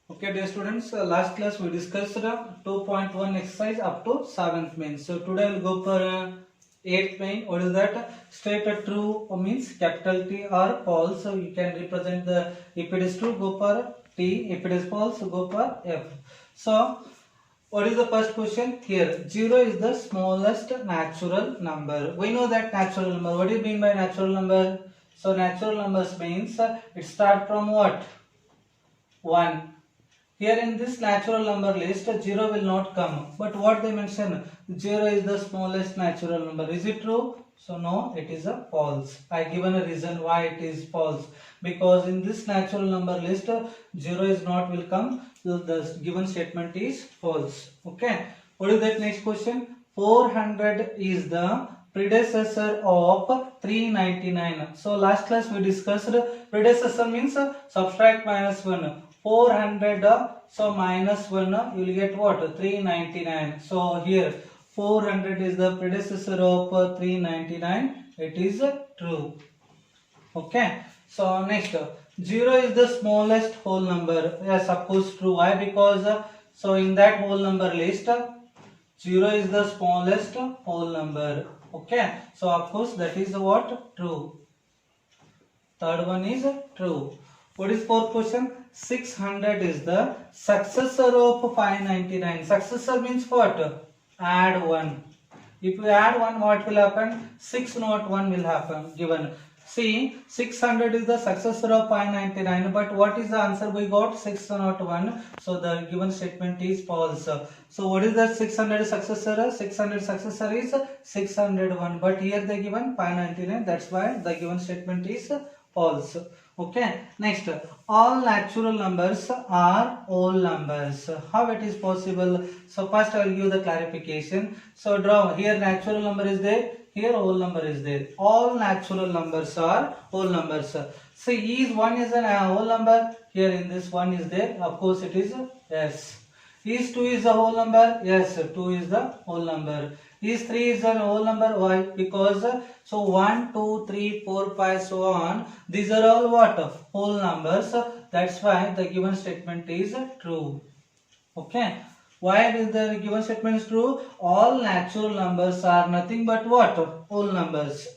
Okay, dear students, last class we discussed 2.1 exercise up to 7th main. So today we'll go for 8th main. What is that? State a true means capital T or false. So you can represent the, if it is true, go for T. If it is false, go for F. So what is the first question here? 0 is the smallest natural number. We know that natural number. What do you mean by natural number? So natural numbers means it starts from what? 1. Here in this natural number list, 0 will not come. But what they mention, 0 is the smallest natural number. Is it true? So no, it is a false. I given a reason why it is false. Because in this natural number list, 0 is not will come. So the given statement is false. Okay. What is that next question? 400 is the predecessor of 399. So last class we discussed predecessor means subtract minus 1. 400 so minus 1 you will get what? 399. So here 400 is the predecessor of 399. It is true. Okay. So next 0 is the smallest whole number. Yes, of course true. Why? Because so in that whole number list 0 is the smallest whole number. Okay. So of course that is what? True. Third one is true. What is fourth question? 600 is the successor of 599. Successor means what? Add 1. If you add 1, what will happen? 6 not 1 will happen given. See, 600 is the successor of 599, but what is the answer we got? 6 not 1. So the given statement is false. So what is the 600 successor? 600 successor is 601, but here they given 599. That's why the given statement is false. Okay. Next, all natural numbers are whole numbers. How it is possible? So first I will give the clarification. So draw here natural number is there. Here whole number is there. All natural numbers are whole numbers. See, is 1 is a whole number. Here in this 1 is there. Of course it is yes. Is 2 is the whole number? Yes, 2 is the whole number. Is 3 is the whole number? Why? Because so 1, 2, 3, 4, 5, so on. These are all what? Whole numbers. That's why the given statement is true. Okay. Why is the given statement is true? All natural numbers are nothing but what? Whole numbers.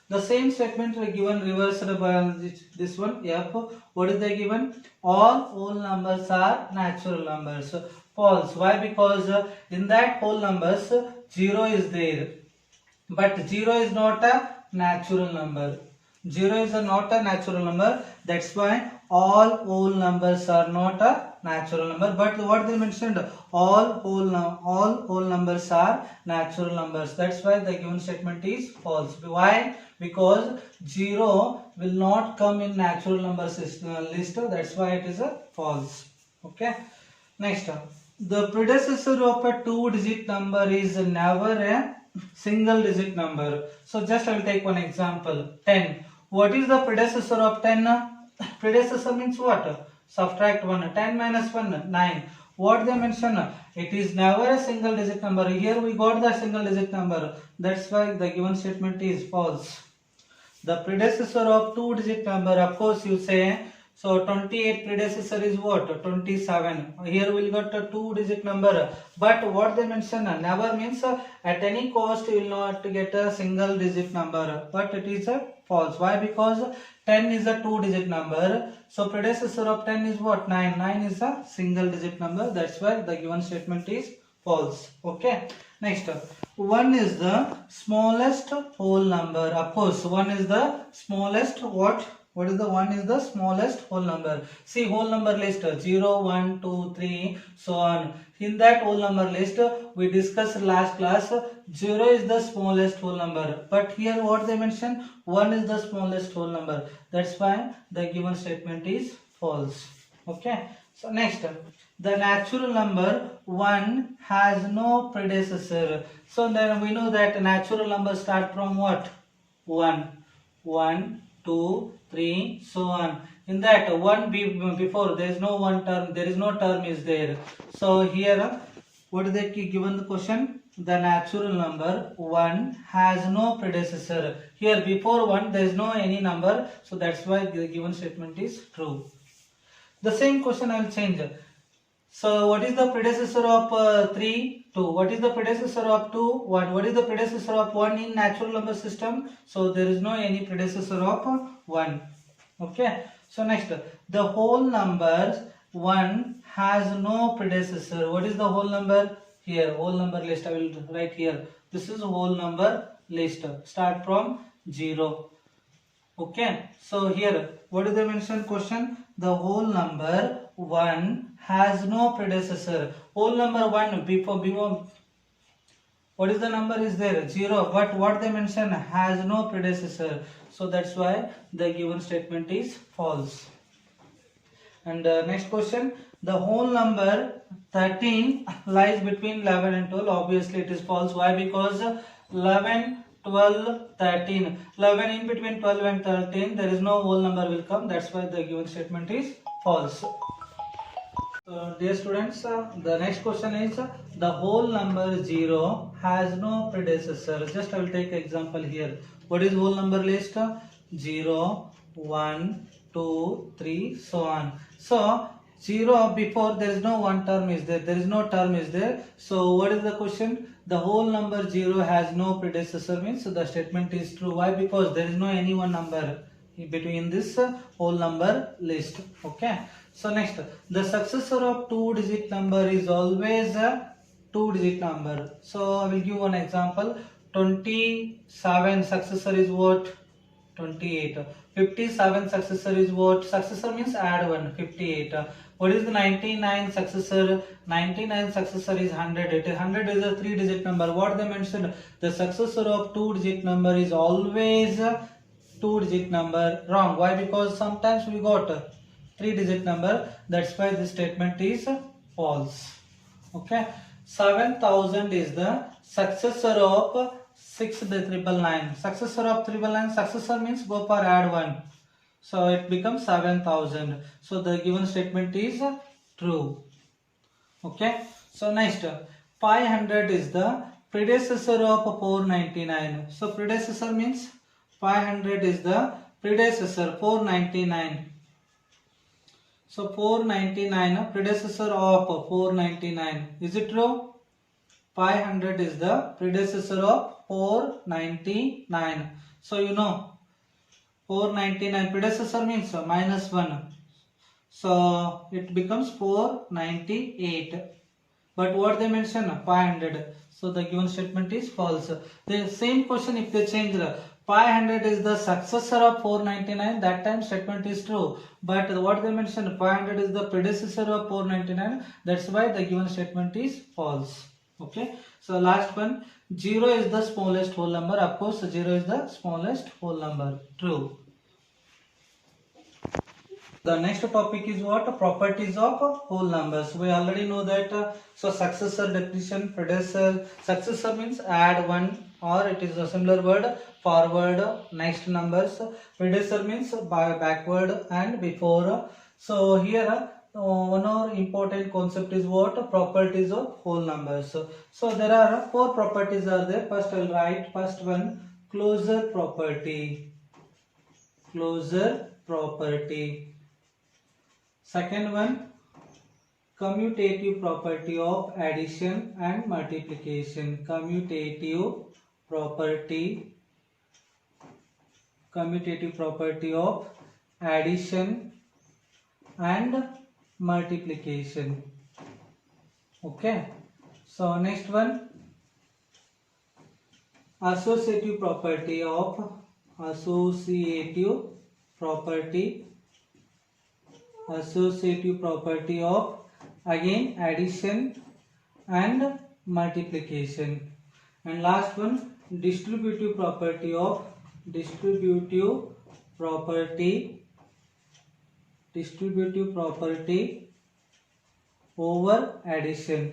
The same statement is given reversed by this one. F. What is the given? All whole numbers are natural numbers. False. Why? Because in that whole numbers 0 is there. But 0 is not a natural number. 0 is not a natural number. That's why all whole numbers are not a natural number. But what they mentioned, all whole numbers are natural numbers. That's why the given statement is false. Why? Because 0 will not come in natural numbers list. That's why it is a false. Okay. Next, the predecessor of a 2-digit number is never a single digit number. So just I will take one example. 10. What is the predecessor of 10? Predecessor means what? Subtract 1. 10 minus 1, 9. What they mention? It is never a single digit number. Here we got the single digit number. That's why the given statement is false. The predecessor of 2-digit number, of course you say, so 28 predecessor is what? 27. Here we will get a 2-digit number. But what they mention, never means at any cost you will not get a single digit number. But it is a false. Why? Because 10 is a 2-digit number. So predecessor of 10 is what? 9. 9 is a single digit number. That's why the given statement is false. Okay. Next, 1 is the smallest whole number. Of course, 1 is the smallest what? What is the 1 is the smallest whole number. See whole number list 0, 1, 2, 3, so on. In that whole number list we discussed last class 0 is the smallest whole number. But here what they mention 1 is the smallest whole number. That's why the given statement is false. Okay. So next, the natural number 1 has no predecessor. So then we know that natural numbers start from what? 1, 1, 2, 3, so on. In that 1 before there is no one term, there is no term is there. So here what is the given the question? The natural number 1 has no predecessor. Here before 1 there is no any number. So that's why the given statement is true. The same question I will change. So what is the predecessor of 3? 2. What is the predecessor of 2? 1. What is the predecessor of 1 in natural number system? So there is no any predecessor of 1. Okay. So next, the whole numbers 1 has no predecessor. What is the whole number? Here, whole number list I will write here. This is whole number list. Start from 0. Okay, so here what do they mention question? The whole number 1 has no predecessor. Whole number 1 before what is the number is there? 0. But what they mention has no predecessor. So that's why the given statement is false. And next question, the whole number 13 lies between 11 and 12. Obviously it is false. Why? Because 11, 12, 13. 11 in between 12 and 13, there is no whole number will come. That's why the given statement is false. Dear students, the next question is the whole number 0 has no predecessor. Just I will take example here. What is whole number list? 0, 1, 2, 3, so on. So 0 before there is no one term is there. There is no term is there. So what is the question? The whole number 0 has no predecessor means the statement is true. Why? Because there is no any one number between this whole number list. Okay. So next, the successor of 2-digit number is always a 2-digit number. So I will give one example. 27 successor is what? 28. 57 successor is what? Successor means add 1. 58. What is the 99 successor? 99 successor is 100. 100 is a 3-digit number. What they mentioned? The successor of 2-digit number is always a 2-digit number. Wrong. Why? Because sometimes we got 3-digit number. That's why this statement is false. Okay. 7000 is the successor of 6,999. Successor of 399. Successor means go for add 1. So it becomes 7000. So the given statement is true. Okay. So next, 500 is the predecessor of 499. So predecessor means 500 is the predecessor 499. So 499 predecessor of 499. Is it true? 500 is the predecessor of 499. So you know 499 predecessor means minus 1. So it becomes 498. But what they mention 500. So the given statement is false. The same question if they change the 500 is the successor of 499, that time statement is true. But what they mentioned 500 is the predecessor of 499, that's why the given statement is false. Okay. So last one, 0 is the smallest whole number. Of course 0 is the smallest whole number. True. The next topic is what? Properties of whole numbers. We already know that so successor, definition, predecessor. Successor means add 1 or it is a similar word, forward, next numbers. Predecessor means backward and before. So here one more important concept is what? Properties of whole numbers. So there are 4 properties are there. First I will write first one, closure property. Closure property. Second one, commutative property of addition and multiplication. Commutative property of addition and multiplication. Okay. So next one, associative property of again addition and multiplication. And last one, distributive property over addition.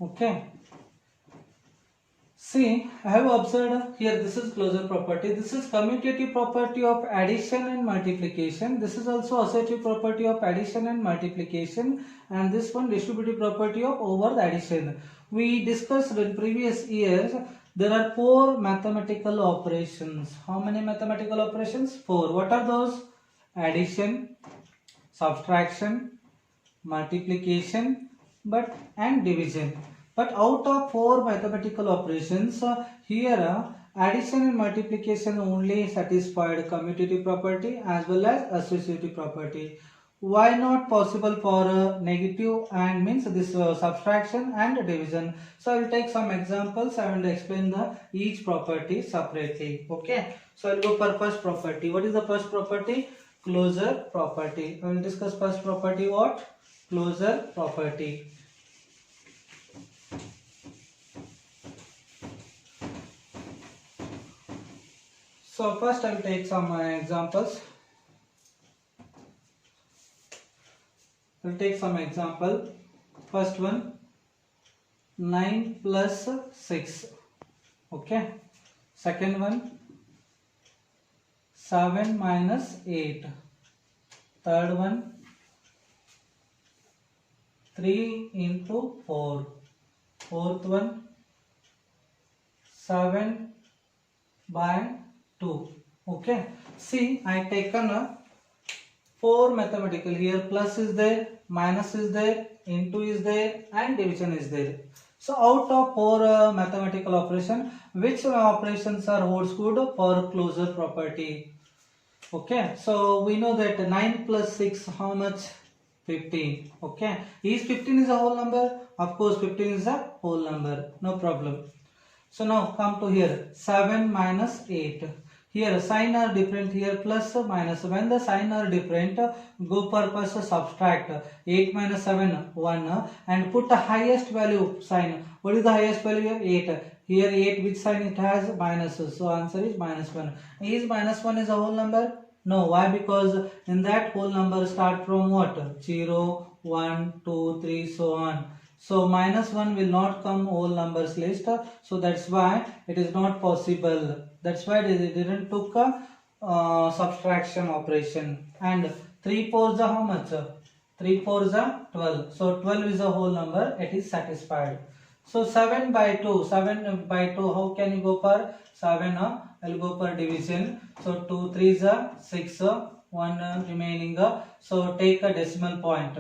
Okay. See, I have observed here this is closure property. This is commutative property of addition and multiplication. This is also associative property of addition and multiplication. And this one distributive property of over addition. We discussed in previous years there are 4 mathematical operations. How many mathematical operations? 4. What are those? Addition, subtraction, multiplication and division. But out of 4 mathematical operations, here addition and multiplication only satisfied commutative property as well as associative property. Why not possible for negative and means this subtraction and division? So I will take some examples. I will explain each property separately. Okay. So I will go for first property. What is the first property? Closure property. I will discuss first property. What? Closure property. So first I will take some examples. I will take some example. First one, 9 plus 6. Okay. Second one, 7 minus 8. Third one, 3 into 4. Fourth one, 7 by 2. Okay. See, I taken a 4 mathematical. Here plus is there, minus is there, into is there, and division is there. So out of 4 mathematical operation, which operations are holds good for closure property? Okay. So we know that 9 plus 6, how much? 15. Okay. Is 15 is a whole number? Of course 15 is a whole number. No problem. So now come to here. 7 minus 8. Here sign are different, here plus minus. When the sign are different, go purpose subtract. 8 minus 7, 1, and put the highest value sign. What is the highest value here? 8. Here 8, which sign it has? Minus. So answer is minus 1. Is minus 1 is a whole number? No. Why? Because in that whole number start from what? 0, 1, 2, 3, so on. So minus 1 will not come whole numbers list. So that's why it is not possible. That's why they didn't took a subtraction operation. And 3 4s are how much? 3 4s are 12. So 12 is a whole number. It is satisfied. So 7 by 2. 7 by 2. How can you go for 7? I'll go for division. So 2 3s are 6. 1 remaining. So take a decimal point.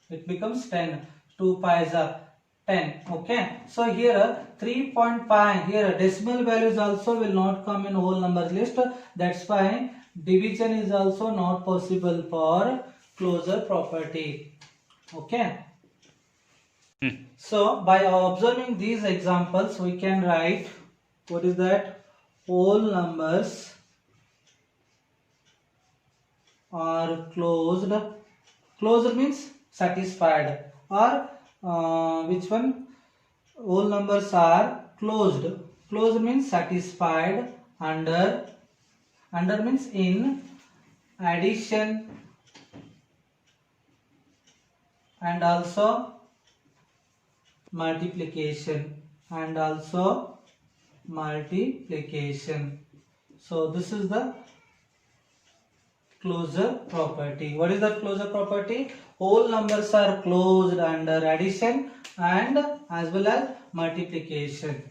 It becomes 10. 2 pies are 10. Okay. So here 3.5. Here decimal values also will not come in whole numbers list. That's why division is also not possible for closure property. Okay. So by observing these examples, we can write what is that? Whole numbers are closed. Closed means satisfied. Or which one? Whole numbers are closed. Closed means satisfied under means in addition and also multiplication So this is the closure property. What is the closure property? Whole numbers are closed under addition and as well as multiplication.